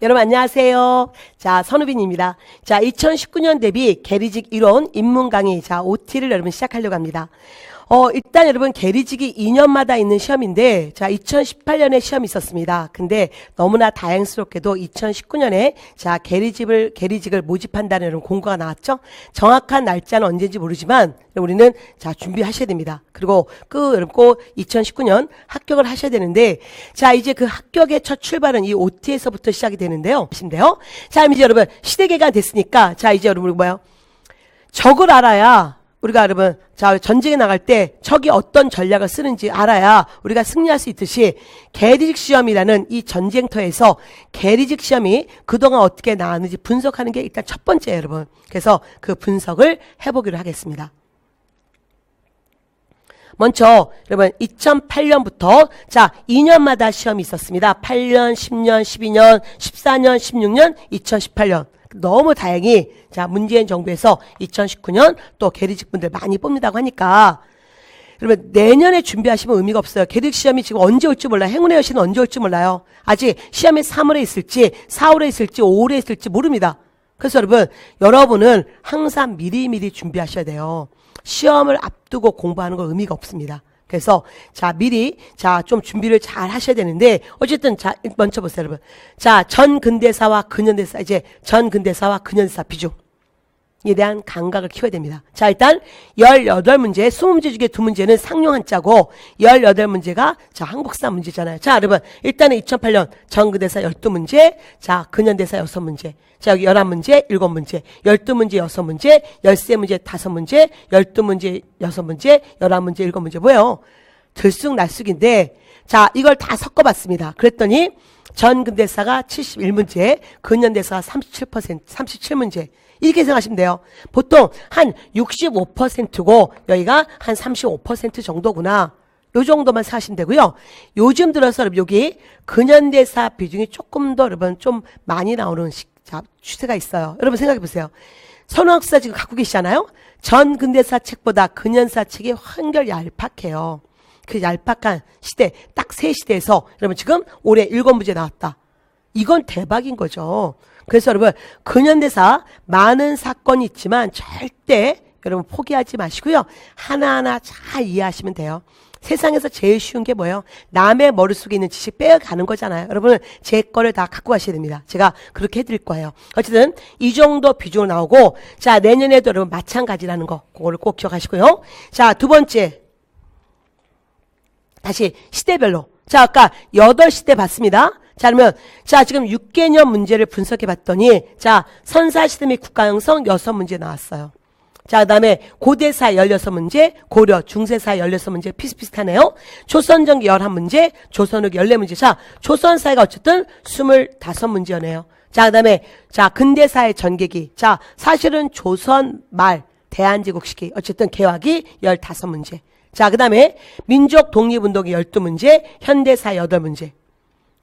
여러분 안녕하세요. 자, 선우빈입니다. 자, 2019년 대비 계리직 이론 입문 강의 자, OT를 여러분 시작하려고 합니다. 일단 여러분 계리직이 2년마다 있는 시험인데 자, 2018년에 시험이 있었습니다. 근데 너무나 다행스럽게도 2019년에 자, 계리직을 모집한다는 이런 공고가 나왔죠. 정확한 날짜는 언제인지 모르지만 우리는 자, 준비하셔야 됩니다. 그리고 여러분 꼭 2019년 합격을 하셔야 되는데 자, 이제 그 합격의 첫 출발은 이 OT에서부터 시작이 되는데요. 자, 이제 여러분 시대계가 됐으니까 자, 이제 여러분 뭐예요? 적을 알아야 우리가 여러분 자, 전쟁에 나갈 때 적이 어떤 전략을 쓰는지 알아야 우리가 승리할 수 있듯이 계리직 시험이라는 이 전쟁터에서 계리직 시험이 그동안 어떻게 나왔는지 분석하는 게 일단 첫 번째예요, 여러분. 그래서 그 분석을 해보기로 하겠습니다. 먼저 여러분 2008년부터 자, 2년마다 시험이 있었습니다. 8년, 10년, 12년, 14년, 16년, 2018년. 너무 다행히 자, 문재인 정부에서 2019년 또 계리직분들 많이 뽑는다고 하니까 여러분 내년에 준비하시면 의미가 없어요. 계리직 시험이 지금 언제 올지 몰라요. 행운의 여신은 언제 올지 몰라요. 아직 시험이 3월에 있을지 4월에 있을지 5월에 있을지 모릅니다. 그래서 여러분은 항상 미리미리 준비하셔야 돼요. 시험을 앞두고 공부하는 건 의미가 없습니다. 그래서 자, 미리 자, 좀 준비를 잘 하셔야 되는데 어쨌든 자, 먼저 보세요, 여러분. 자, 전근대사와 근현대사, 이제 전근대사와 근현대사 비중에 대한 감각을 키워야 됩니다. 자, 일단 18문제, 20문제 중에 2문제는 상용 한자고 18문제가 자, 한국사 문제잖아요. 자, 여러분 일단은 2008년 전근대사 12문제, 자, 근현대사 6문제. 자, 여기 11문제, 7문제, 12문제, 6문제, 13문제, 5문제, 12문제, 6문제, 11문제, 7문제. 뭐예요? 들쑥날쑥인데, 자, 이걸 다 섞어봤습니다. 그랬더니, 전근대사가 71문제, 근현대사가 37문제. 이렇게 생각하시면 돼요. 보통 한 65%고, 여기가 한 35% 정도구나. 요 정도만 사시면 되고요. 요즘 들어서 여기 근현대사 비중이 조금 더 여러분 좀 많이 나오는 자, 추세가 있어요. 여러분 생각해 보세요. 선호학사 지금 갖고 계시잖아요. 전 근대사 책보다 근현사 책이 한결 얄팍해요. 그 얄팍한 시대, 딱 세 시대에서 여러분 지금 올해 7문제 나왔다. 이건 대박인 거죠. 그래서 여러분 근현대사 많은 사건이 있지만 절대 여러분 포기하지 마시고요. 하나하나 잘 이해하시면 돼요. 세상에서 제일 쉬운 게 뭐예요? 남의 머릿속에 있는 지식 빼어가는 거잖아요. 여러분은 제 거를 다 갖고 가셔야 됩니다. 제가 그렇게 해드릴 거예요. 어쨌든 이 정도 비중으로 나오고 자, 내년에도 여러분 마찬가지라는 거 그거를 꼭 기억하시고요. 자, 두 번째 다시 시대별로 자, 아까 8시대 봤습니다. 자, 그러면 자, 지금 6개년 문제를 분석해 봤더니 자, 선사시대 및 국가형성 6문제 나왔어요. 자, 그 다음에 고대사 16문제, 고려, 중세사 16문제 비슷비슷하네요. 조선전기 11문제, 조선후기 14문제. 자, 조선사회가 어쨌든 25문제네요. 자, 그 다음에 자, 근대사의 전개기. 자, 사실은 조선 말 대한제국 시기 어쨌든 개화기 15문제. 자, 그 다음에 민족 독립운동이 12문제, 현대사 8문제.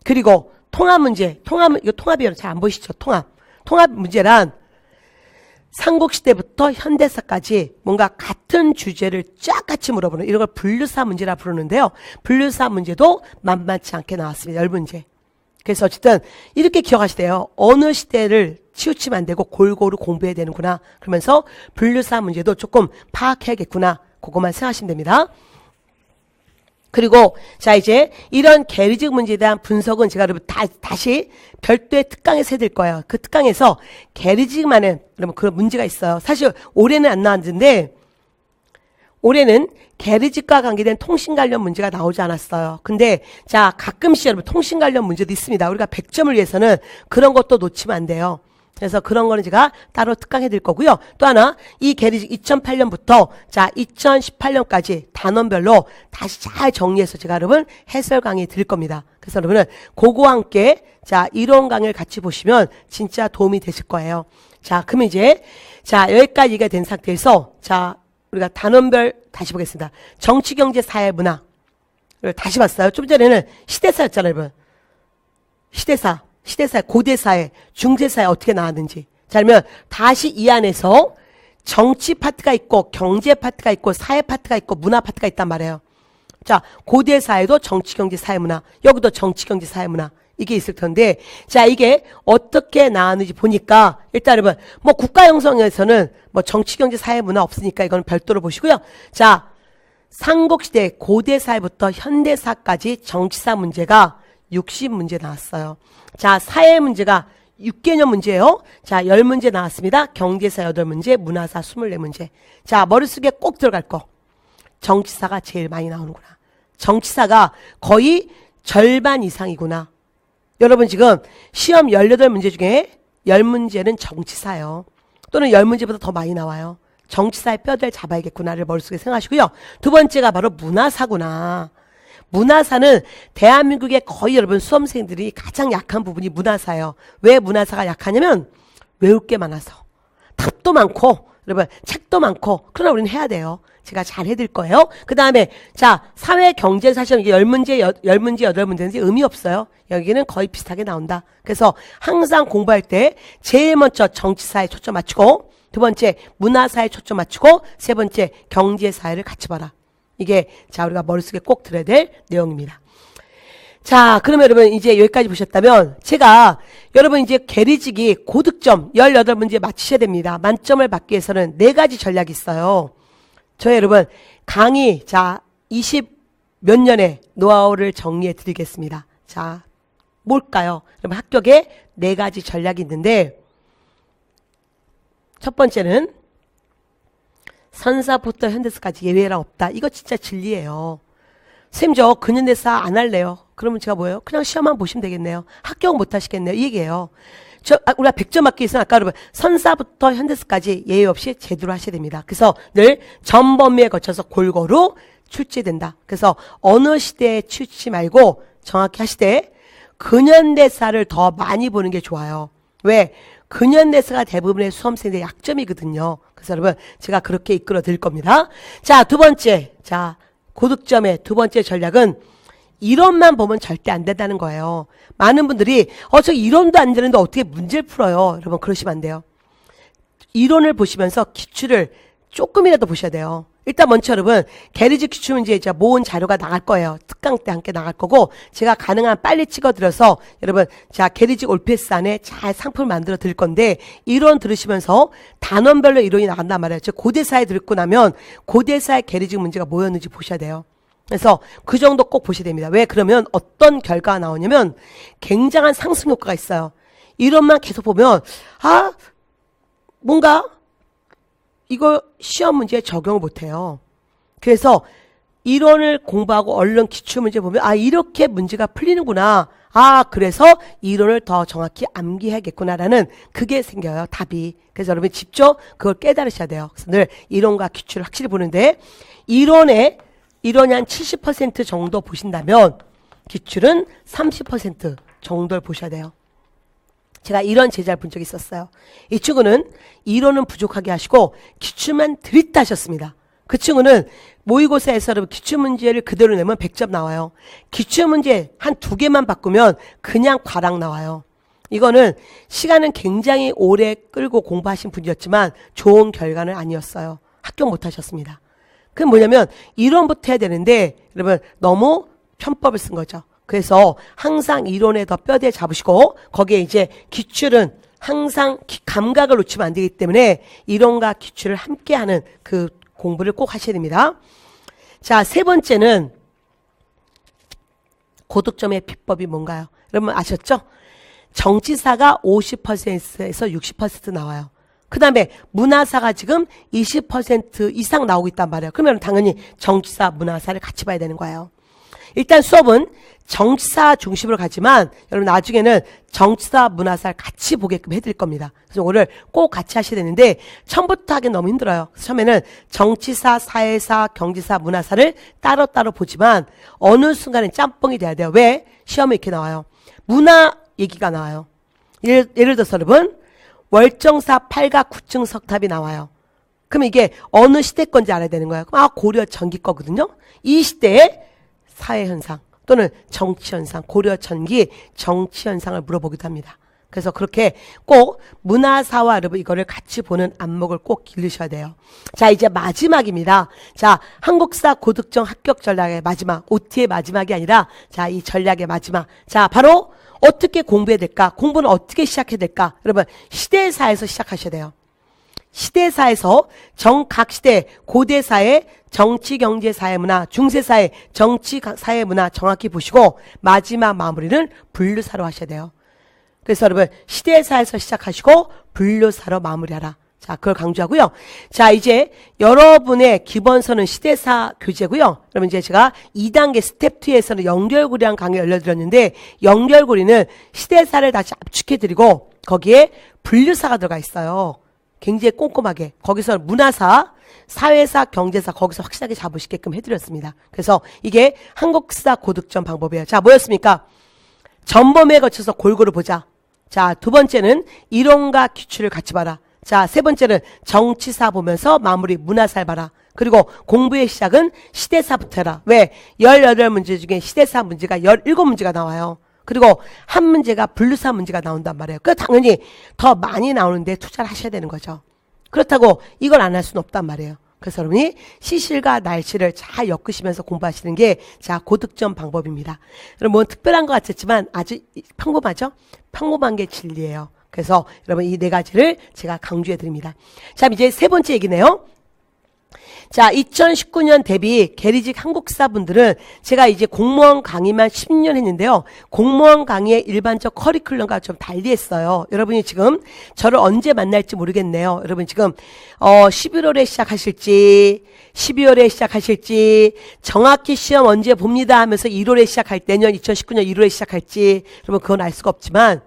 그리고 통합문제. 이거 통합이에요. 잘 안 보이시죠? 통합 문제란 삼국시대부터 현대사까지 뭔가 같은 주제를 쫙 같이 물어보는 이런 걸 분류사 문제라 부르는데요. 분류사 문제도 만만치 않게 나왔습니다. 10문제. 그래서 어쨌든 이렇게 기억하시대요. 어느 시대를 치우치면 안 되고 골고루 공부해야 되는구나. 그러면서 분류사 문제도 조금 파악해야겠구나. 그것만 생각하시면 됩니다. 그리고 자, 이제 이런 계리직 문제에 대한 분석은 제가 여러분 다시 별도의 특강에서 해드릴 거예요. 그 특강에서 계리직만은 여러분 그런 문제가 있어요. 사실 올해는 안 나왔는데 올해는 계리직과 관계된 통신 관련 문제가 나오지 않았어요. 근데 자, 가끔씩 여러분 통신 관련 문제도 있습니다. 우리가 100점을 위해서는 그런 것도 놓치면 안 돼요. 그래서 그런 거는 제가 따로 특강해 드릴 거고요. 또 하나, 이 계리직 2008년부터 자, 2018년까지 단원별로 다시 잘 정리해서 제가 여러분 해설 강의 드릴 겁니다. 그래서 여러분은 그거와 함께 자, 이론 강의를 같이 보시면 진짜 도움이 되실 거예요. 자, 그럼 이제 자, 여기까지 얘기가 된 상태에서 자, 우리가 단원별 다시 보겠습니다. 정치, 경제, 사회, 문화를 다시 봤어요. 좀 전에는 시대사였잖아요, 여러분. 시대사, 고대사회, 중세사회 어떻게 나왔는지. 자, 그러면 다시 이 안에서 정치 파트가 있고 경제 파트가 있고 사회 파트가 있고 문화 파트가 있단 말이에요. 자, 고대사회도 정치, 경제, 사회, 문화. 여기도 정치, 경제, 사회, 문화. 이게 있을 텐데, 자, 이게 어떻게 나왔는지 보니까, 일단 여러분, 뭐 국가 형성에서는 뭐 정치, 경제, 사회, 문화 없으니까 이건 별도로 보시고요. 자, 삼국시대 고대사회부터 현대사까지 정치사 문제가 60문제 나왔어요. 자, 사회 문제가 6개년 문제예요. 자, 10문제 나왔습니다. 경제사 8문제, 문화사 24문제. 자, 머릿속에 꼭 들어갈 거. 정치사가 제일 많이 나오는구나. 정치사가 거의 절반 이상이구나. 여러분 지금 시험 18문제 중에 10문제는 정치사예요. 또는 10문제보다 더 많이 나와요. 정치사의 뼈대를 잡아야겠구나를 머릿속에 생각하시고요. 두 번째가 바로 문화사구나. 문화사는 대한민국의 거의 여러분 수험생들이 가장 약한 부분이 문화사예요. 왜 문화사가 약하냐면 외울 게 많아서. 답도 많고 여러분 책도 많고 그러나 우리는 해야 돼요. 제가 잘 해드릴 거예요. 그 다음에 자 사회 경제사 시험 이게 10문제 8문제인지 의미 없어요. 여기는 거의 비슷하게 나온다. 그래서 항상 공부할 때 제일 먼저 정치사에 초점 맞추고 두 번째 문화사에 초점 맞추고 세 번째 경제사회를 같이 봐라. 이게 자 우리가 머릿속에 꼭 들어야 될 내용입니다. 자 그러면 여러분 이제 여기까지 보셨다면 제가 여러분 이제 계리지기 고득점 18문제 맞히셔야 됩니다. 만점을 받기 위해서는 4가지 전략이 있어요. 저희 여러분 강의 자 20 몇 년의 노하우를 정리해 드리겠습니다. 자 뭘까요? 여러분 합격에 4가지 전략이 있는데 첫 번째는 선사부터 현대사까지 예외랑 없다. 이거 진짜 진리예요. 선생님 저 근현대사 안 할래요. 그러면 제가 뭐예요? 그냥 시험만 보시면 되겠네요. 합격 못 하시겠네요. 이 얘기예요. 우리가 100점 맞기 위해서는 아까 여러분 선사부터 현대사까지 예외 없이 제대로 하셔야 됩니다. 그래서 늘 전 범위에 거쳐서 골고루 출제된다. 그래서 어느 시대에 치우치지 말고 정확히 하시되 근현대사를 더 많이 보는 게 좋아요. 왜? 근현대사가 대부분의 수험생들의 약점이거든요. 그래서 여러분 제가 그렇게 이끌어 드릴 겁니다. 자, 두 번째. 자, 고득점의 두 번째 전략은 이론만 보면 절대 안 된다는 거예요. 많은 분들이 저 이론도 안 되는데 어떻게 문제를 풀어요? 여러분 그러시면 안 돼요. 이론을 보시면서 기출을 조금이라도 보셔야 돼요. 일단 먼저 여러분 계리지 기출 문제 이제 모은 자료가 나갈 거예요. 특강 때 함께 나갈 거고 제가 가능한 빨리 찍어드려서 여러분 자 계리지 올패스 안에 잘 상품을 만들어 드릴 건데 이론 들으시면서 단원별로 이론이 나간단 말이에요. 즉 고대사에 듣고 나면 고대사의 계리지 문제가 뭐였는지 보셔야 돼요. 그래서 그 정도 꼭 보셔야 됩니다. 왜 그러면 어떤 결과가 나오냐면 굉장한 상승 효과가 있어요. 이론만 계속 보면 뭔가 이거 시험 문제에 적용을 못해요. 그래서 이론을 공부하고 얼른 기출문제 보면 이렇게 문제가 풀리는구나. 그래서 이론을 더 정확히 암기해야겠구나라는 그게 생겨요. 답이. 그래서 여러분 직접 그걸 깨달으셔야 돼요. 그래서 늘 이론과 기출을 확실히 보는데 이론이 한 70% 정도 보신다면 기출은 30% 정도를 보셔야 돼요. 제가 이런 제자를 본 적이 있었어요. 이 친구는 이론은 부족하게 하시고 기출만 드립다 하셨습니다. 그 친구는 모의고사에서 기출문제를 그대로 내면 100점 나와요. 기출문제 한 2개만 바꾸면 그냥 과락 나와요. 이거는 시간은 굉장히 오래 끌고 공부하신 분이었지만 좋은 결과는 아니었어요. 합격 못 하셨습니다. 그건 뭐냐면 이론부터 해야 되는데 여러분 너무 편법을 쓴 거죠. 그래서 항상 이론에 더 뼈대 잡으시고 거기에 이제 기출은 항상 감각을 놓치면 안 되기 때문에 이론과 기출을 함께하는 그 공부를 꼭 하셔야 됩니다. 자, 세 번째는 고득점의 비법이 뭔가요? 여러분 아셨죠? 정치사가 50%에서 60% 나와요. 그 다음에 문화사가 지금 20% 이상 나오고 있단 말이에요. 그러면 당연히 정치사, 문화사를 같이 봐야 되는 거예요. 일단 수업은 정치사 중심으로 가지만 여러분 나중에는 정치사, 문화사를 같이 보게끔 해드릴 겁니다. 그래서 이거를 꼭 같이 하셔야 되는데 처음부터 하기 너무 힘들어요. 처음에는 정치사, 사회사, 경제사, 문화사를 따로따로 보지만 어느 순간에 짬뽕이 돼야 돼요. 왜? 시험에 이렇게 나와요. 문화 얘기가 나와요. 예를 들어서 여러분 월정사 8가 9층 석탑이 나와요. 그럼 이게 어느 시대 건지 알아야 되는 거예요. 그럼 고려 전기 거거든요. 이 시대의 사회현상 또는 정치현상, 고려 전기 정치현상을 물어보기도 합니다. 그래서 그렇게 꼭 문화사와 여러분 이거를 같이 보는 안목을 꼭 기르셔야 돼요. 자, 이제 마지막입니다. 자, 한국사 고득점 합격 전략의 마지막, OT의 마지막이 아니라 자, 이 전략의 마지막. 자, 바로 어떻게 공부해야 될까? 공부는 어떻게 시작해야 될까? 여러분, 시대사에서 시작하셔야 돼요. 시대사에서 각 시대, 고대사의 정치, 경제, 사회, 문화, 중세사의 정치, 사회, 문화 정확히 보시고 마지막 마무리는 분류사로 하셔야 돼요. 그래서 여러분, 시대사에서 시작하시고 분류사로 마무리하라. 자, 그걸 강조하고요. 자, 이제 여러분의 기본서는 시대사 교재고요. 그러면 이제 제가 2단계 스텝 2에서는 연결고리라는 강의를 알려드렸는데, 연결고리는 시대사를 다시 압축해드리고 거기에 분류사가 들어가 있어요. 굉장히 꼼꼼하게. 거기서 문화사, 사회사, 경제사 거기서 확실하게 잡으시게끔 해드렸습니다. 그래서 이게 한국사 고득점 방법이에요. 자, 뭐였습니까? 전범에 거쳐서 골고루 보자. 자, 두 번째는 이론과 기출을 같이 봐라. 자, 세 번째는 정치사 보면서 마무리 문화사를 봐라. 그리고 공부의 시작은 시대사부터 해라. 왜? 18문제 중에 시대사 문제가 17문제가 나와요. 그리고 한 문제가 분류사 문제가 나온단 말이에요. 그 당연히 더 많이 나오는데 투자를 하셔야 되는 거죠. 그렇다고 이걸 안 할 수는 없단 말이에요. 그래서 여러분이 시실과 날씨를 잘 엮으시면서 공부하시는 게 자, 고득점 방법입니다. 여러분 뭐 특별한 것 같았지만 아주 평범하죠? 평범한 게 진리예요. 그래서 여러분 이 네 가지를 제가 강조해 드립니다. 자, 이제 세 번째 얘기네요. 자, 2019년 대비 계리직 한국사 분들은 제가 이제 공무원 강의만 10년 했는데요. 공무원 강의의 일반적 커리큘럼과 좀 달리 했어요. 여러분이 지금 저를 언제 만날지 모르겠네요. 여러분 지금 11월에 시작하실지 12월에 시작하실지 정확히 시험 언제 봅니다 하면서 1월에 시작할 내년 2019년 1월에 시작할지 여러분 그건 알 수가 없지만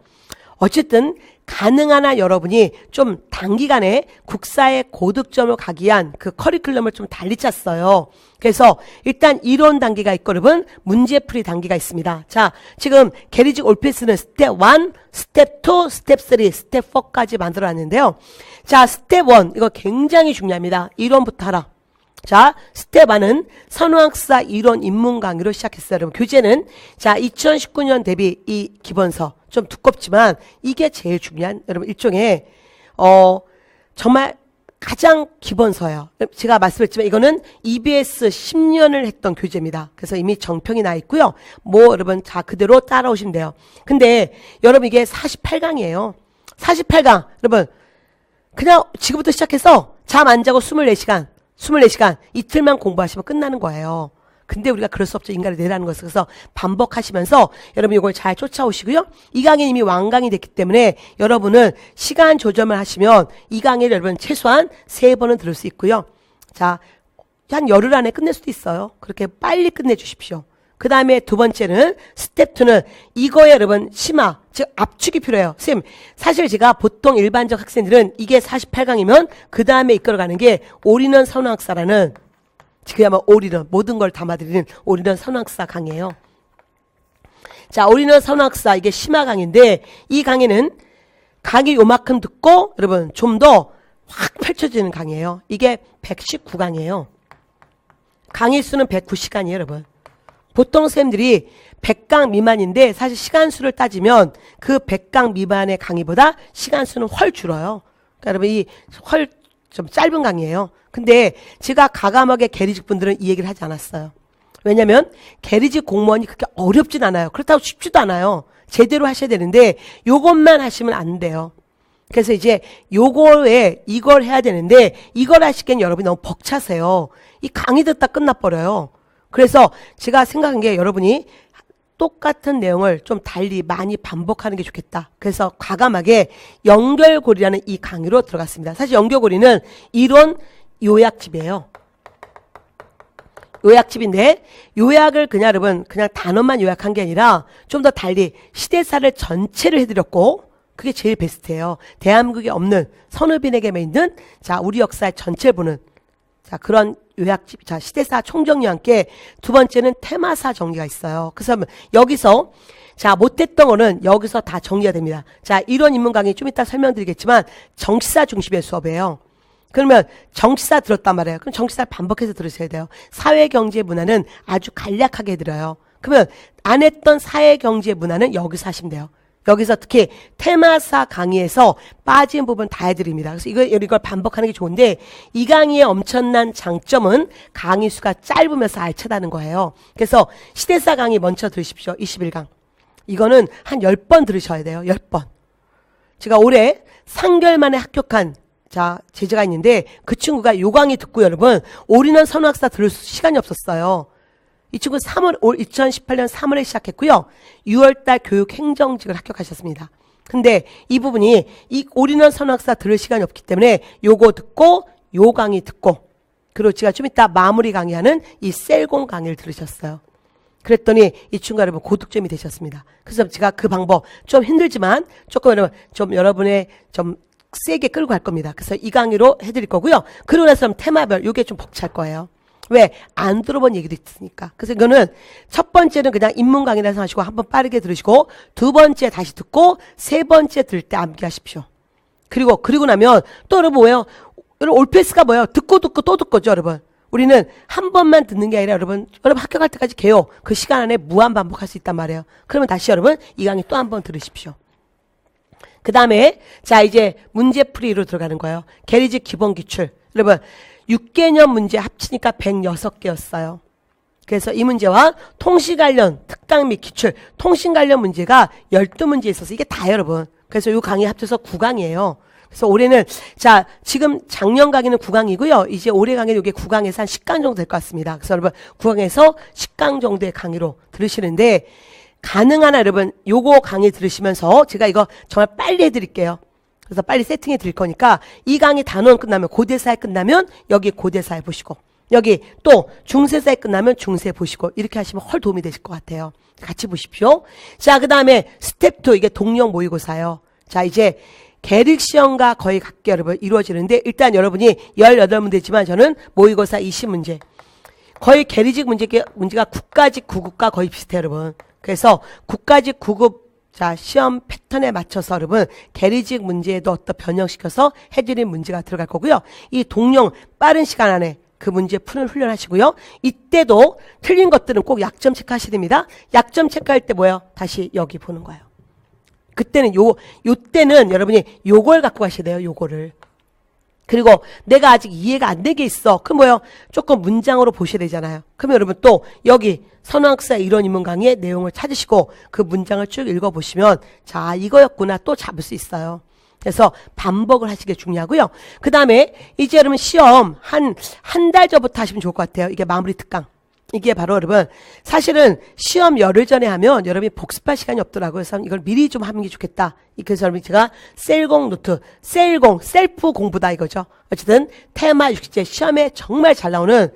어쨌든 가능한 한 여러분이 좀 단기간에 국사의 고득점을 가기 위한 그 커리큘럼을 좀 달리 짰어요. 그래서 일단 이론 단계가 있고 여러분 문제풀이 단계가 있습니다. 자, 지금 계리직 올필스는 스텝 1, 스텝 2, 스텝 3, 스텝 4까지 만들어놨는데요. 자, 스텝 1 이거 굉장히 중요합니다. 이론부터 하라. 자, 스텝 1은 선호학사 이론 입문 강의로 시작했어요. 여러분 교재는 자 2019년 대비 이 기본서 좀 두껍지만 이게 제일 중요한 여러분 일종의 정말 가장 기본서예요. 제가 말씀했지만 이거는 EBS 10년을 했던 교재입니다. 그래서 이미 정평이 나 있고요. 뭐 여러분 자 그대로 따라오시면 돼요. 근데 여러분 이게 48강이에요. 48강 여러분 그냥 지금부터 시작해서 잠 안 자고 24시간 이틀만 공부하시면 끝나는 거예요. 근데 우리가 그럴 수 없죠. 인간이 내라는 것을. 그래서 반복하시면서 여러분 이걸 잘 쫓아오시고요. 이 강의는 이미 완강이 됐기 때문에 여러분은 시간 조절만 하시면 이 강의를 여러분 최소한 3번은 들을 수 있고요. 자, 한 열흘 안에 끝낼 수도 있어요. 그렇게 빨리 끝내주십시오. 그 다음에 두 번째는 스텝 2는 이거에 여러분 심화, 즉 압축이 필요해요. 쌤, 사실 제가 보통 일반적 학생들은 이게 48강이면 그 다음에 이끌어가는 게 올인원 선호학사라는 그야말로 올인원, 모든 걸 담아드리는 올인원 선호학사 강의예요. 자, 올인원 선호학사 이게 심화 강의인데 이 강의는 강의 요만큼 듣고 여러분 좀 더 확 펼쳐지는 강의예요. 이게 119강이에요. 강의 수는 109시간이에요, 여러분. 보통 선생님들이 100강 미만인데 사실 시간수를 따지면 그 100강 미만의 강의보다 시간수는 훨 줄어요. 그러니까 여러분 이 훨 좀 짧은 강의예요. 근데 제가 가감하게 계리직 분들은 이 얘기를 하지 않았어요. 왜냐면 계리직 공무원이 그렇게 어렵진 않아요. 그렇다고 쉽지도 않아요. 제대로 하셔야 되는데 요것만 하시면 안 돼요. 그래서 이제 요거에 이걸 해야 되는데 이걸 하시기엔 여러분이 너무 벅차세요. 이 강의 듣다 끝나버려요. 그래서 제가 생각한 게 여러분이 똑같은 내용을 좀 달리 많이 반복하는 게 좋겠다. 그래서 과감하게 연결고리라는 이 강의로 들어갔습니다. 사실 연결고리는 이론 요약집이에요. 요약집인데 요약을 그냥 여러분 그냥 단어만 요약한 게 아니라 좀 더 달리 시대사를 전체를 해드렸고 그게 제일 베스트예요. 대한민국에 없는 선우빈에게만 있는 자 우리 역사의 전체를 보는 자 그런 요약집, 자 시대사 총정리와 함께 두 번째는 테마사 정리가 있어요. 그래서 여기서 자 못했던 거는 여기서 다 정리가 됩니다. 자 이론 입문 강의 좀 이따 설명드리겠지만 정치사 중심의 수업이에요. 그러면 정치사 들었단 말이에요. 그럼 정치사를 반복해서 들으셔야 돼요. 사회경제 문화는 아주 간략하게 해드려요. 그러면 안 했던 사회경제 문화는 여기서 하시면 돼요. 여기서 특히 테마사 강의에서 빠진 부분 다 해드립니다. 그래서 이걸 반복하는 게 좋은데 이 강의의 엄청난 장점은 강의 수가 짧으면서 알차다는 거예요. 그래서 시대사 강의 먼저 들으십시오. 21강. 이거는 한 10번 들으셔야 돼요. 10번. 제가 올해 3개월 만에 합격한 제자가 있는데 그 친구가 요 강의 듣고 여러분 올인원 선호학사 들을 시간이 없었어요. 이 친구 2018년 3월에 시작했고요. 6월달 교육행정직을 합격하셨습니다. 근데 이 부분이 이 올인원 선호학사 들을 시간이 없기 때문에 요거 듣고 요 강의 듣고 그리고 제가 좀 이따 마무리 강의하는 이 셀공 강의를 들으셨어요. 그랬더니 이 친구가 여러분 고득점이 되셨습니다. 그래서 제가 그 방법 좀 힘들지만 조금 여러분의 좀 세게 끌고 갈 겁니다. 그래서 이 강의로 해드릴 거고요. 그러고 나서 테마별 요게 좀 벅찰 거예요. 왜? 안 들어본 얘기도 있으니까. 그래서 이거는 첫 번째는 그냥 인문 강의라 생각하시고 한번 빠르게 들으시고 두 번째 다시 듣고 세 번째 들을 때 암기하십시오. 그리고 나면 또 여러분 뭐예요? 여러분 올패스가 뭐예요? 듣고 또 듣고죠 여러분. 우리는 한 번만 듣는 게 아니라 여러분 합격할 때까지 개요. 그 시간 안에 무한 반복할 수 있단 말이에요. 그러면 다시 여러분 이 강의 또 한 번 들으십시오. 그 다음에 이제 문제풀이로 들어가는 거예요. 계리직 기본 기출. 여러분 6개년 문제 합치니까 106개였어요. 그래서 이 문제와 통시 관련 특강 및 기출 통신 관련 문제가 12문제 있어서 이게 다 여러분. 그래서 이 강의 합쳐서 9강이에요. 그래서 올해는 지금 작년 강의는 9강이고요. 이제 올해 강의는 이게 9강에서 한 10강 정도 될 것 같습니다. 그래서 여러분 9강에서 10강 정도의 강의로 들으시는데 가능한 한 여러분 요거 강의 들으시면서 제가 이거 정말 빨리 해드릴게요. 그래서 빨리 세팅해 드릴 거니까 이 강의 단원 끝나면 고대사에 끝나면 여기 고대사에 보시고 여기 또 중세사에 끝나면 중세 보시고 이렇게 하시면 훨 도움이 되실 것 같아요. 같이 보십시오. 그 다음에 스텝 2 이게 동령 모의고사예요. 이제 계륵시험과 거의 같게 여러분 이루어지는데 일단 여러분이 18문제지만 저는 모의고사 20문제 거의 계리직 문제가 국가직 9급과 거의 비슷해요 여러분. 그래서 국가직 9급 시험 패턴에 맞춰서 여러분 계리직 문제에도 어떤 변형시켜서 해드린 문제가 들어갈 거고요. 이 동령 빠른 시간 안에 그 문제 푸는 훈련하시고요. 이때도 틀린 것들은 꼭 약점 체크하셔야 됩니다. 약점 체크할 때 뭐예요? 다시 여기 보는 거예요. 그때는 요때는 여러분이 요걸 갖고 가셔야 돼요. 요거를. 그리고 내가 아직 이해가 안 되게 있어. 그럼 뭐예요? 조금 문장으로 보셔야 되잖아요. 그러면 여러분 또 여기 선호학사 이론 인문 강의의 내용을 찾으시고 그 문장을 쭉 읽어보시면 이거였구나 또 잡을 수 있어요. 그래서 반복을 하시는 게 중요하고요. 그 다음에 이제 여러분 시험 한 달 전부터 하시면 좋을 것 같아요. 이게 마무리 특강. 이게 바로 여러분 사실은 시험 열흘 전에 하면 여러분이 복습할 시간이 없더라고요. 그래서 이걸 미리 좀 하는 게 좋겠다. 그래서 여러분 제가 셀공 노트, 셀프 공부다 이거죠. 어쨌든 테마 60제 시험에 정말 잘 나오는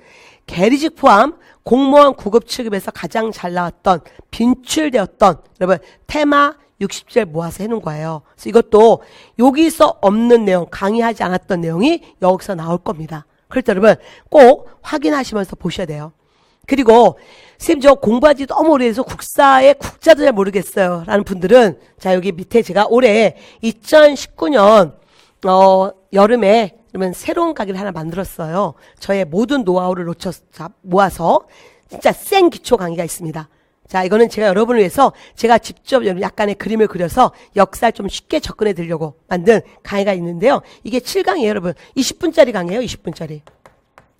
계리직 포함 공무원 9급 7급에서 가장 잘 나왔던 빈출되었던 여러분 테마 60절 모아서 해놓은 거예요. 그래서 이것도 여기서 없는 내용, 강의하지 않았던 내용이 여기서 나올 겁니다. 그럴 때 여러분 꼭 확인하시면서 보셔야 돼요. 그리고 선생님 저 공부하지 너무 오래돼서 국사의 국자도 잘 모르겠어요 라는 분들은 여기 밑에 제가 올해 2019년 여름에 그러면 새로운 강의를 하나 만들었어요. 저의 모든 노하우를 모아서 진짜 센 기초 강의가 있습니다. 이거는 제가 여러분을 위해서 제가 직접 약간의 그림을 그려서 역사를 좀 쉽게 접근해 드리려고 만든 강의가 있는데요. 이게 7강이에요 여러분. 20분짜리 강의예요. 20분짜리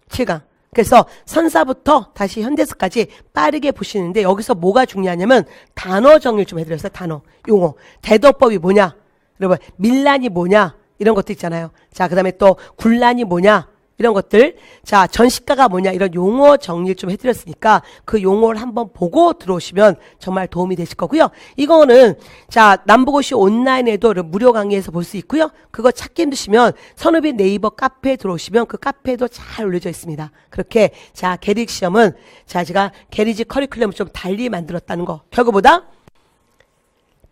7강. 그래서 선사부터 다시 현대사까지 빠르게 보시는데 여기서 뭐가 중요하냐면 단어 정리를 좀 해드렸어요. 단어, 용어. 대도법이 뭐냐? 여러분 밀란이 뭐냐? 이런 것도 있잖아요. 그 다음에 또 군란이 뭐냐? 이런 것들. 전시가가 뭐냐? 이런 용어 정리를 좀 해드렸으니까 그 용어를 한번 보고 들어오시면 정말 도움이 되실 거고요. 이거는 남부고시 온라인에도 무료 강의에서 볼 수 있고요. 그거 찾기 힘드시면 선우빈 네이버 카페에 들어오시면 그 카페에도 잘 올려져 있습니다. 그렇게 계릭 시험은 제가 계리직 커리큘럼을 좀 달리 만들었다는 거. 결국보다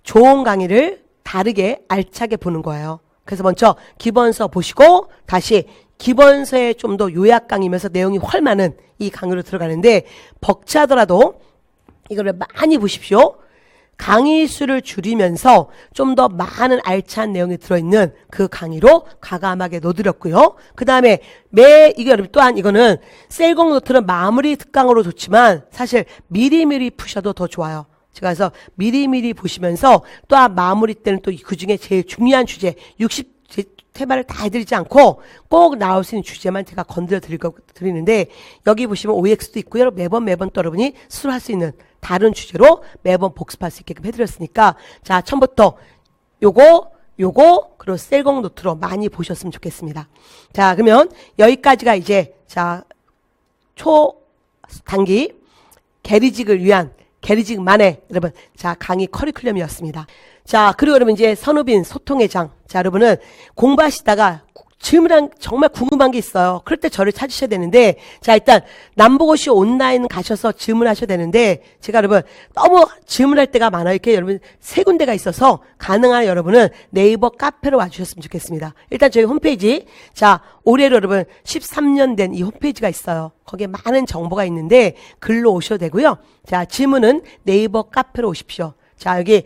좋은 강의를 다르게 알차게 보는 거예요. 그래서 먼저 기본서 보시고 다시 기본서에 좀 더 요약 강의면서 내용이 훨 많은 이 강의로 들어가는데 벅차더라도 이거를 많이 보십시오. 강의 수를 줄이면서 좀 더 많은 알찬 내용이 들어있는 그 강의로 과감하게 넣어드렸고요. 그 다음에 또한 이거는 셀공 노트는 마무리 특강으로 좋지만 사실 미리미리 푸셔도 더 좋아요. 제가 그래서 미리미리 보시면서 또한 마무리 때는 또 그 중에 제일 중요한 주제 퇴발을 다 해드리지 않고 꼭 나올 수 있는 주제만 제가 건드려 드리는데 여기 보시면 OX도 있고요. 매번 또 여러분이 수료할 수 있는 다른 주제로 매번 복습할 수 있게끔 해드렸으니까 자, 처음부터 요거 그리고 셀공 노트로 많이 보셨으면 좋겠습니다. 자, 그러면 여기까지가 이제 자, 초단기 계리직을 위한 계리직만의 여러분 자, 강의 커리큘럼이었습니다. 자, 그리고 여러분 이제 선우빈 소통의 장. 자, 여러분은 공부하시다가 질문한 정말 궁금한 게 있어요. 그럴 때 저를 찾으셔야 되는데 자, 일단 남보고시 온라인 가셔서 질문하셔야 되는데 제가 여러분 너무 질문할 때가 많아요. 이렇게 여러분 세 군데가 있어서 가능한 여러분은 네이버 카페로 와주셨으면 좋겠습니다. 일단 저희 홈페이지 자, 올해로 여러분 13년 된 이 홈페이지가 있어요. 거기에 많은 정보가 있는데 글로 오셔도 되고요. 자, 질문은 네이버 카페로 오십시오. 자, 여기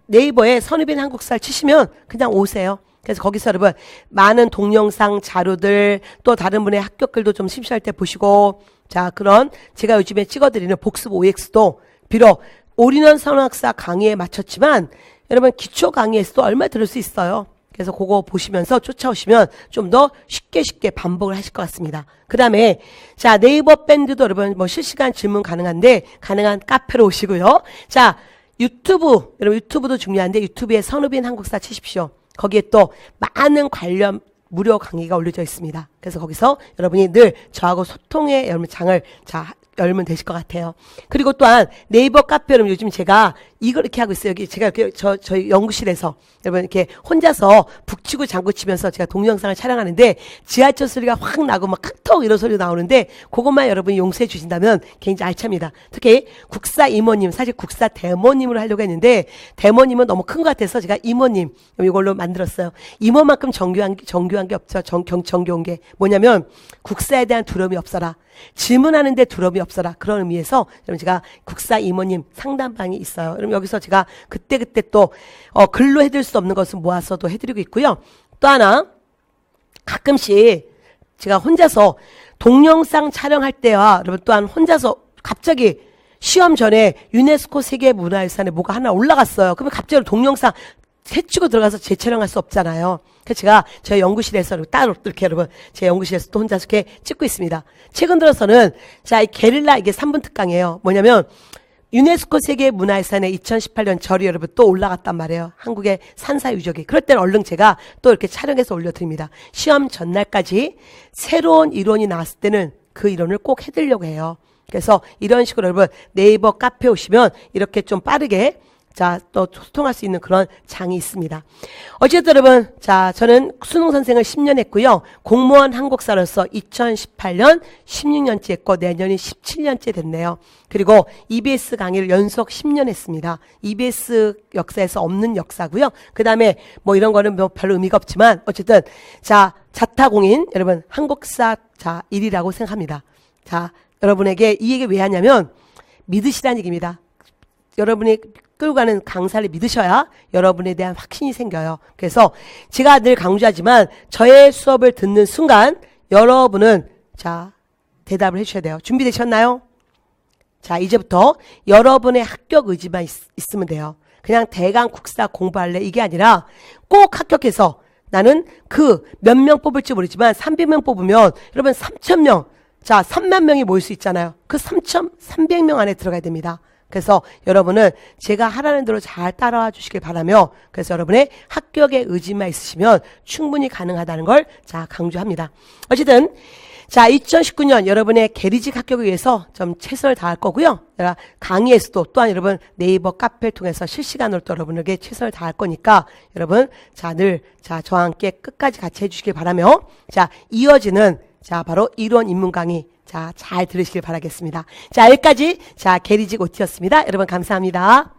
네이버에 선우빈 한국사를 치시면 그냥 오세요. 그래서 거기서 여러분 많은 동영상 자료들 또 다른 분의 합격글도 좀 심시할 때 보시고 자, 그런 제가 요즘에 찍어드리는 복습 OX도 비록 올인원 선학사 강의에 맞췄지만 여러분 기초 강의에서도 얼마 들을 수 있어요. 그래서 그거 보시면서 쫓아오시면 좀 더 쉽게 반복을 하실 것 같습니다. 그 다음에 자, 네이버 밴드도 여러분 뭐 실시간 질문 가능한데 가능한 카페로 오시고요. 자, 여러분 유튜브도 중요한데 유튜브에 선우빈 한국사 치십시오. 거기에 또 많은 관련 무료 강의가 올려져 있습니다. 그래서 거기서 여러분이 늘 저하고 소통의 여러분 장을 자, 열면 되실 것 같아요. 그리고 또한 네이버 카페 여러분 요즘 제가 이걸 이렇게 하고 있어요. 여기 제가 이렇게 저희 연구실에서 여러분 이렇게 혼자서 북치고 장구치면서 제가 동영상을 촬영하는데 지하철 소리가 확 나고 막 칵턱 이런 소리가 나오는데 그것만 여러분이 용서해 주신다면 굉장히 알찹니다. 특히 국사 이모님 사실 국사 대모님으로 하려고 했는데 대모님은 너무 큰 것 같아서 제가 이모님 이걸로 만들었어요. 이모만큼 정교한 게 없죠. 정교한 게 뭐냐면 국사에 대한 두려움이 없어라. 질문하는데 두려움이 없어라. 그런 의미에서 여러분 제가 국사 이모님 상담방이 있어요. 그럼 여기서 제가 그때 또 글로 해드릴 수 없는 것은 모아서도 해드리고 있고요. 또 하나 가끔씩 제가 혼자서 동영상 촬영할 때와 여러분 또한 혼자서 갑자기 시험 전에 유네스코 세계문화유산에 뭐가 하나 올라갔어요. 그러면 갑자기 동영상 해치고 들어가서 재촬영할 수 없잖아요. 그래서 제가 저희 연구실에서 따로 이렇게 여러분 제 연구실에서 또 혼자서 이렇게 찍고 있습니다. 최근 들어서는 자, 이 게릴라 이게 3분 특강이에요. 뭐냐면 유네스코 세계문화유산에 2018년 절이 여러분 또 올라갔단 말이에요. 한국의 산사유적이. 그럴 때는 얼른 제가 또 이렇게 촬영해서 올려드립니다. 시험 전날까지 새로운 이론이 나왔을 때는 그 이론을 꼭 해드리려고 해요. 그래서 이런 식으로 여러분 네이버 카페 오시면 이렇게 좀 빠르게 자, 또 소통할 수 있는 그런 장이 있습니다. 어쨌든 여러분, 자, 저는 수능 선생을 10년 했고요. 공무원 한국사로서 2018년 16년째 했고 내년이 17년째 됐네요. 그리고 EBS 강의를 연속 10년 했습니다. EBS 역사에서 없는 역사고요. 그 다음에 뭐 이런 거는 뭐 별로 의미가 없지만 어쨌든 자, 자타공인 여러분 한국사 자 1위라고 생각합니다. 자, 여러분에게 이 얘기 왜 하냐면 믿으시라는 얘기입니다. 여러분이 끌고 가는 강사를 믿으셔야 여러분에 대한 확신이 생겨요. 그래서 제가 늘 강조하지만 저의 수업을 듣는 순간 여러분은 자 대답을 해주셔야 돼요. 준비되셨나요? 자, 이제부터 여러분의 합격 의지만 있으면 돼요. 그냥 대강 국사 공부할래 이게 아니라 꼭 합격해서 나는 그 몇 명 뽑을지 모르지만 300명 뽑으면 여러분 3,000명 자 3만 명이 모일 수 있잖아요. 그 3,300명 안에 들어가야 됩니다. 그래서 여러분은 제가 하라는 대로 잘 따라와 주시길 바라며 그래서 여러분의 합격의 의지만 있으시면 충분히 가능하다는 걸 자 강조합니다. 어쨌든 자 2019년 여러분의 계리직 합격을 위해서 좀 최선을 다할 거고요. 강의에서도 또한 여러분 네이버 카페를 통해서 실시간으로 또 여러분에게 최선을 다할 거니까 여러분 자 늘 자 저와 함께 끝까지 같이 해주시길 바라며 자 이어지는 자 바로 이론 입문 강의 자, 잘 들으시길 바라겠습니다. 자, 여기까지 자, 계리직 OT였습니다. 여러분 감사합니다.